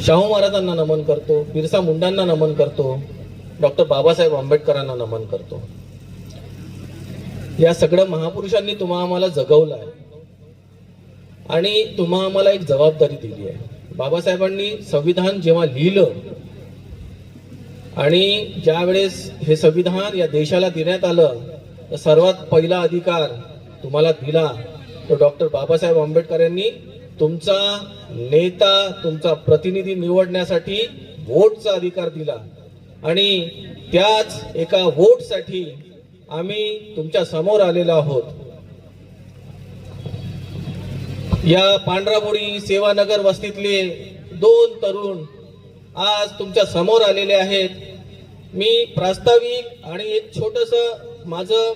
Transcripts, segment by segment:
शाहू महाराजांना नमन करतो, बिरसा मुंडांना नमन करतो, डॉक्टर बाबासाहेब आंबेडकरांना नमन करतो. या सगळ्या महापुरुषांनी तुम्हा आम्हाला जगवलं आहे आणि तुम्हा आम्हाला एक जबाबदारी दिली आहे. बाबासाहेबांनी संविधान जेव्हा लिहिलं आणि ज्या वेळेस हे संविधान या देशाला देण्यात आलं, तर सर्वात पहिला अधिकार तुम्हाला दिला तो डॉक्टर बाबासाहेब आंबेडकर यांनी तुमचा नेता, तुमचा प्रतिनिधी निवडण्यासाठी वोटचा अधिकार दिला. आणि त्याच एका वोटसाठी आम्ही तुमच्या समोर आलेलो आहोत. या पांढराबोडी सेवानगर वस्तीतले 2 तरुण आज तुमच्या समोर आलेले आहेत. मी प्रास्ताविक आणि एक माझं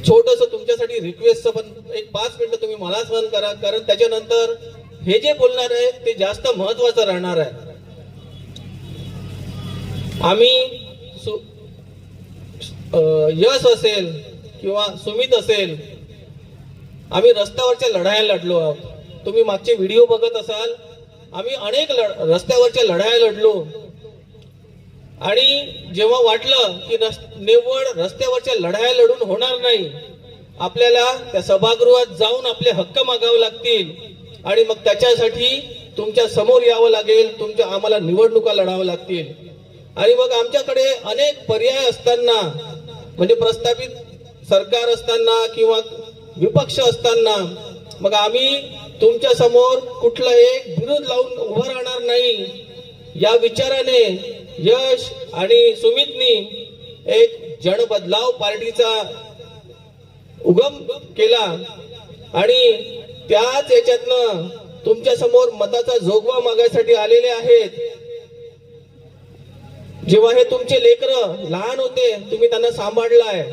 छोटस तुमच्यासाठी रिक्वेस्ट, पण एक 5 मिनिटं तुम्ही मला सहन करा, कारण त्याच्यानंतर हे जे बोलणार आहे ते जास्त महत्वाचं राहणार आहे. आम्ही यश असेल किंवा सुमित असेल, आम्ही रस्त्यावरच्या लढाया लढलो आहोत. तुम्ही मागचे व्हिडिओ बघत असाल, आम्ही अनेक रस्त्यावरच्या लढाया लढलो. आणि जेव्हा वाटलं की निव्वळ रस्त्यावरच्या लढाया लढून होणार नाही, आपल्याला त्या सभागृहात जाऊन आपले हक्क मागावे लागतील आणि मग त्याच्यासाठी तुमच्या समोर यावं लागेल, आम्हाला निवडणुका लढाव्या लागतील. आणि मग आमच्याकडे अनेक पर्याय असताना, म्हणजे प्रस्थापित सरकार असताना किंवा विपक्ष असताना, मग आम्ही तुमच्या समोर कुठलं एक विरोध लावून उभं राहणार नाही, या विचाराने यश आणि सुमितनी एक जन बदलाव पार्टीचा उगम केला आणि त्याच याच्यातनं तुमच्या समोर मताचा जोगवा मागायसाठी आलेले आहेत. जेव्हा हे तुमचे लेकरं लहान होते, तुम्ही त्यांना सांभाळलाय,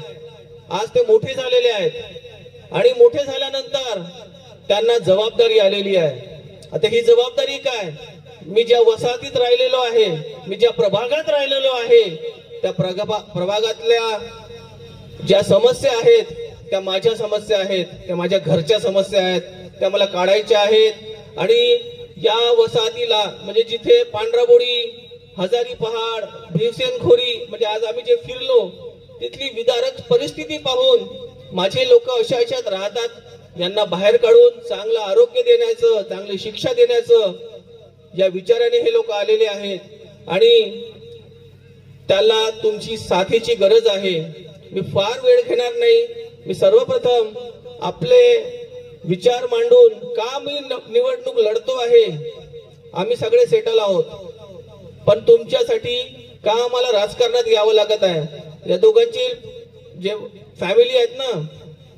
आज ते मोठे झालेले आहेत आणि मोठे झाल्यानंतर त्यांना जबाबदारी आलेली आहे. आता ही जबाबदारी काय? मी ज्या वसाहतीत राहिलेलो आहे, मी ज्या प्रभागात राहिलेलो आहे, त्या प्रभागातल्या ज्या समस्या आहेत त्या माझ्या समस्या आहेत, त्या माझ्या घरच्या समस्या आहेत, त्या मला काढायच्या आहेत. आणि या वसाहतीला, म्हणजे जिथे पांढराबोडी, हजारी पहाड, भीमसेनखोरी, म्हणजे आज आम्ही जे फिरलो तिथली विदारक परिस्थिती पाहून माझे लोक अशात राहतात, यांना बाहेर काढून चांगलं आरोग्य देण्याचं, चांगली शिक्षा देण्याचं या विचाराने हे लोक आलेले आहेत आणि त्याला तुमची साथीची गरज आहे. मी फार वेळ घेणार नाही. मी सर्वप्रथम आपले विचार मांडून का मी निवडणूक लढतो आहे. आम्ही सगळे सेटल आहोत, पण तुमच्यासाठी का आम्हाला राजकारणात यावं लागत आहे. या दोघांची जे फॅमिली आहेत ना,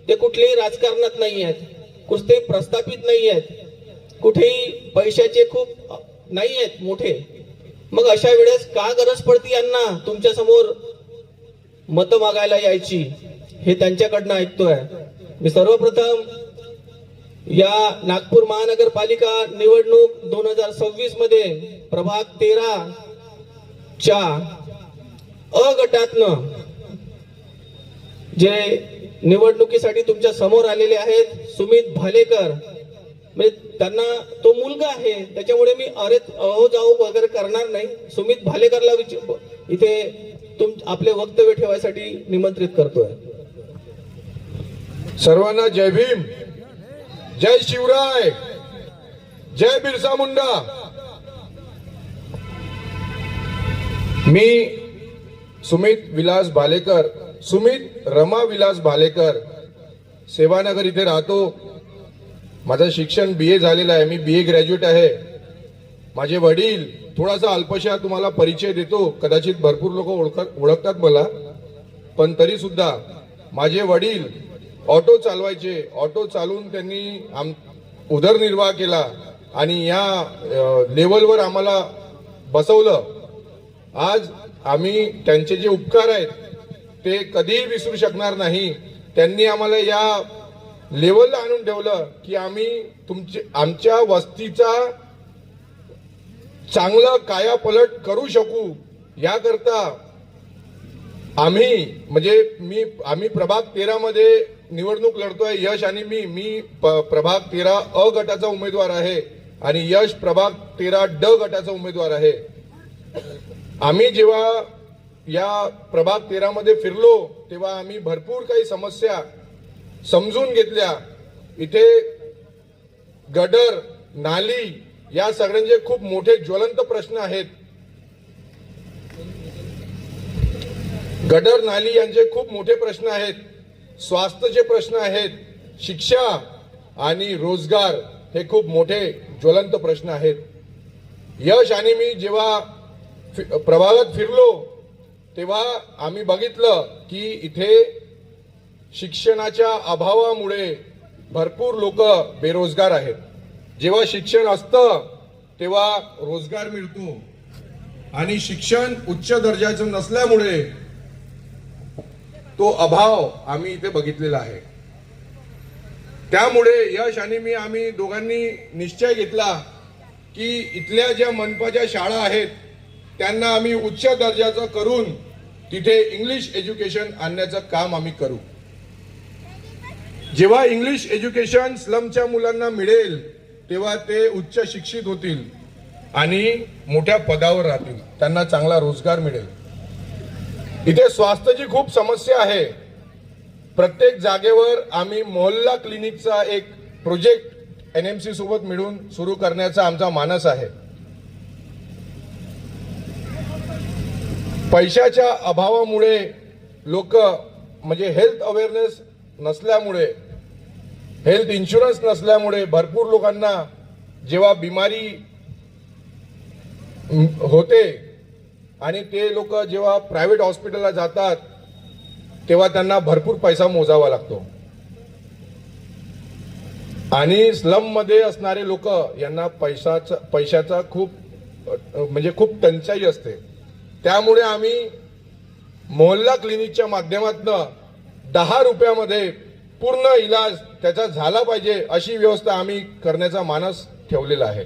ते कुठलेही राजकारणात नाही आहेत, कुठेही प्रस्थापित नाही आहेत, कुठेही पैशाचे खूप नाही आहेत मोठे. मग अशा वेळेस का गरज पडती यांना तुमच्या समोर मत मागायला यायची, हे त्यांच्याकडनं ऐकतोय. मी सर्वप्रथम या नागपूर महानगरपालिका निवडणूक 2026 मध्ये प्रभाग 13 च्या अ गटातनं जे निवडणुकीसाठी तुमच्या समोर आलेले आहेत, सुमित भालेकर, म्हणजे त्यांना तो मुलगा आहे त्याच्यामुळे मी अहो जाऊ वगैरे करणार नाही. सुमित भालेकरला इथे आपले वक्तव्य ठेवायसाठी निमंत्रित करतोय. सर्वांना जय भीम, जय शिवराय, जय बिरसा मुंडा. मी सुमित विलास भालेकर, सुमित रमा विलास भालेकर, सेवानगर इथे राहतो. माझं शिक्षण BA झालेलं आहे. मी BA ग्रॅज्युएट आहे. माझे वडील, थोडासा अल्पशा तुम्हाला परिचय देतो, कदाचित भरपूर लोक ओळखतात मला, पण तरी सुद्धा माझे वडील ऑटो चालवायचे. ऑटो चालून त्यांनी उदरनिर्वाह केला आणि या लेवलवर आम्हाला बसवलं. आज आम्ही त्यांचे जे उपकार आहेत ते कधीही विसरू शकणार नाही. त्यांनी आम्हाला या लेवलला आणून ठेवलं की आम्ही आमच्या वस्तीचा चांगलं कायापलट करू शकू. याकरता आम्ही प्रभाग 13 मध्ये निवडणूक लढतोय. यश आणि मी प्रभाग 13 अ गटाचा उमेदवार आहे. आणि यश प्रभाग 13 गटाचा उमेदवार आहे. आम्ही जेव्हा या प्रभाग 13 मध्ये फिरलो तेव्हा आम्ही भरपूर काही समस्या समजून घेतल्या. इथे गटर, नाली या सगळ्यांचे खूप मोठे ज्वलंत प्रश्न आहेत. गटर, नाली यांचे खूप मोठे प्रश्न आहेत. स्वास्थ्याचे प्रश्न आहेत. शिक्षा आणि रोजगार हे खूप मोठे ज्वलंत प्रश्न आहेत. यश आणि मी जेव्हा प्रभागात फिरलो तेव्हा आम्ही बघितलं की इथे शिक्षणाच्या अभावामुळे भरपूर लोक बेरोजगार आहेत. जेव्हा शिक्षण असतं तेव्हा रोजगार मिळतो आणि शिक्षण उच्च दर्जाचं नसल्यामुळे तो अभाव आम्ही इथे बघितलेला आहे. त्यामुळे यश आणि मी आम्ही दोघांनी निश्चय घेतला की इथल्या ज्या मनपाच्या शाळा आहेत त्यांना आम्ही उच्च दर्जाचं करून तिथे इंग्लिश एज्युकेशन आणण्याचं काम आम्ही करू. जेव्हा इंग्लिश एज्युकेशन स्लमच्या मुलांना मिळेल तेव्हा ते उच्च शिक्षित होतील आणि मोठ्या पदावर राहतील. त्यांना चांगला रोजगार मिळेल. इथे स्वास्थ्याची खूप समस्या आहे. प्रत्येक जागेवर आम्ही मोहल्ला क्लिनिकचा एक प्रोजेक्ट NMC सोबत मिळून सुरू करण्याचा आमचा मानस आहे. पैशाच्या अभावामुळे लोक म्हणजे हेल्थ अवेअरनेस नसल्यामुळे, हेल्थ इन्शुरन्स नसल्यामुळे भरपूर लोकांना जेव्हा बिमारी होते आणि ते लोक जेव्हा प्रायव्हेट हॉस्पिटलला जातात तेव्हा त्यांना भरपूर पैसा मोजावा लागतो. आणि स्लम मध्ये असणारे लोक यांना पैशाचा खूप म्हणजे खूप टंचाई असते. त्यामुळे आम्ही मोहल्ला क्लिनिकच्या माध्यमातून 10 रुपयामध्ये पूर्ण इलाज त्याचा झाला पाहिजे अशी व्यवस्था आम्ही करण्याचा मानस ठेवलेला आहे.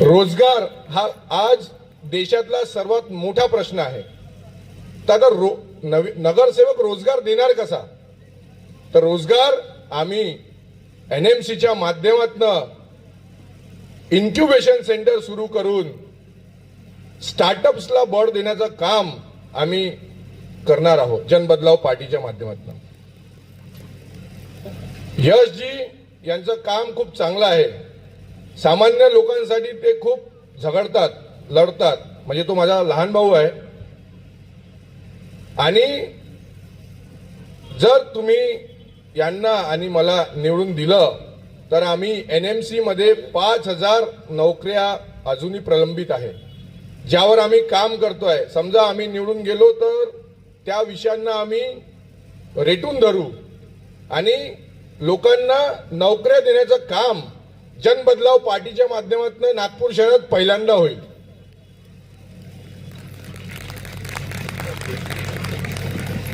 रोजगार हा आज देशातला सर्वात मोठा प्रश्न आहे. तर आता नगरसेवक रोजगार देणार कसा? तर रोजगार आम्ही NMCच्या माध्यमातून इन्क्युबेशन सेंटर सुरू करून स्टार्टअप्सला बळ देण्याचं काम आम्ही करणार आहोत जनबदलाव पार्टीच्या माध्यमातून. यशजी यांचं काम खूप चांगलं आहे. सामान्य लोकांसाठी ते खूप झगडतात, लढतात. म्हणजे तो माझा लहान भाऊ आहे. आणि जर तुम्ही यांना आणि मला निवडून दिलं तर आम्ही NMC मध्ये 5,000 नोकऱ्या अजूनही प्रलंबित आहेत ज्यावर आम्ही काम करतोय. समजा आम्ही निवडून गेलो तर त्या विषयांना आम्ही रेटून धरू आणि लोकांना नोकऱ्या देण्याचं काम जनबदलाव पार्टीच्या माध्यमातून नागपूर शहरात पहिल्यांदा होईल.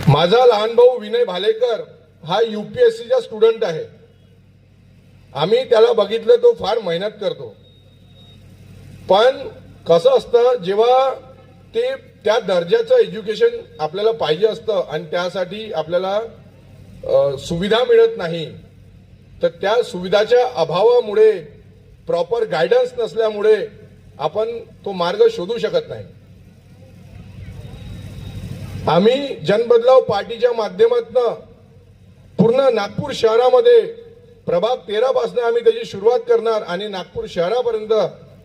माझा लहान भाऊ विनय भालेकर हा UPSCचा स्टुडंट आहे. आम्ही त्याला बघितलं तो फार मेहनत करतो. पण कसं असतं जेव्हा ते त्या दर्जाचं एज्युकेशन आपल्याला पाहिजे असतं आणि त्यासाठी आपल्याला सुविधा मिळत नाही तर त्या सुविधाच्या अभावामुळे, प्रॉपर गायडन्स नसल्यामुळे आपण तो मार्ग शोधू शकत नाही. आम्ही जनबदलाव पार्टीच्या माध्यमातून पूर्ण नागपूर शहरामध्ये प्रभाग 13 पासून आम्ही त्याची सुरुवात करणार आणि नागपूर शहरापर्यंत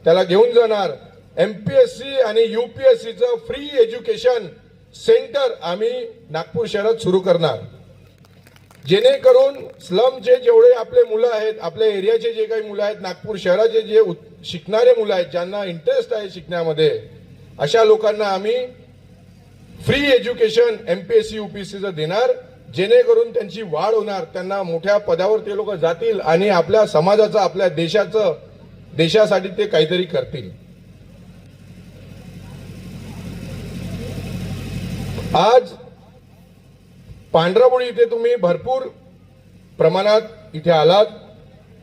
त्याला घेऊन जाणार. MPSC आणि UPSCचं फ्री एज्युकेशन सेंटर आम्ही नागपूर शहरात सुरू करणार जेणेकरून स्लमचे जेवढे आपले मुलं आहेत, आपल्या एरियाचे जे काही मुलं आहेत, नागपूर शहराचे जे शिकणारे मुलं आहेत, ज्यांना इंटरेस्ट आहे शिकण्यामध्ये, अशा लोकांना आम्ही फ्री एज्युकेशन MPSC UPSCचं देणार जेणेकरून त्यांची वाढ होणार. त्यांना मोठ्या पदावर ते लोक जातील आणि आपल्या समाजाचं, आपल्या देशासाठी ते काहीतरी करतील. आज पांढराबोळी इथे तुम्ही भरपूर प्रमाणात इथे आलात,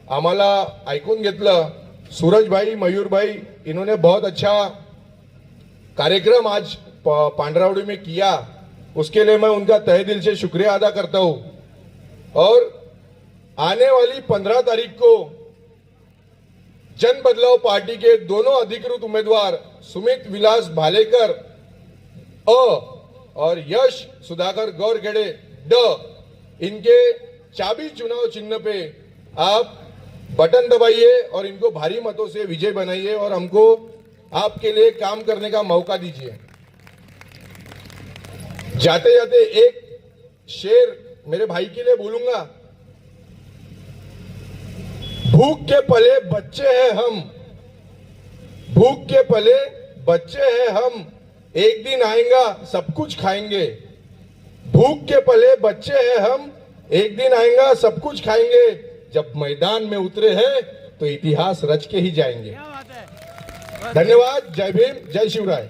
आम्हाला ऐकून घेतलं. सूरज भाई, मयूर भाई, इन्होंने बहुत अच्छा कार्यक्रम आज पांडरावड़ी में किया. उसके लिए मैं उनका तहे दिल से शुक्रिया अदा करता हूं. और आने वाली 15 तारीख को जन बदलाव पार्टी के दोनों अधिकृत उम्मीदवार सुमित विलास भालेकर अ और यश सुधाकर गौरखेड़े ड इनके चाबी चुनाव चिन्ह पे आप बटन दबाइए और इनको भारी मतों से विजय बनाइए और हमको आपके लिए काम करने का मौका दीजिए। जाते जाते एक शेर मेरे भाई के लिए बोलूंगा। भूख के पले बच्चे हैं हम, भूख के पले बच्चे हैं हम, एक दिन आएगा सब कुछ खाएंगे। भूख के पले बच्चे हैं हम, एक दिन आएगा सब कुछ खाएंगे। जब मैदान में उतरे हैं तो इतिहास रच के ही जाएंगे। धन्यवाद। जय भीम, जय शिवराय।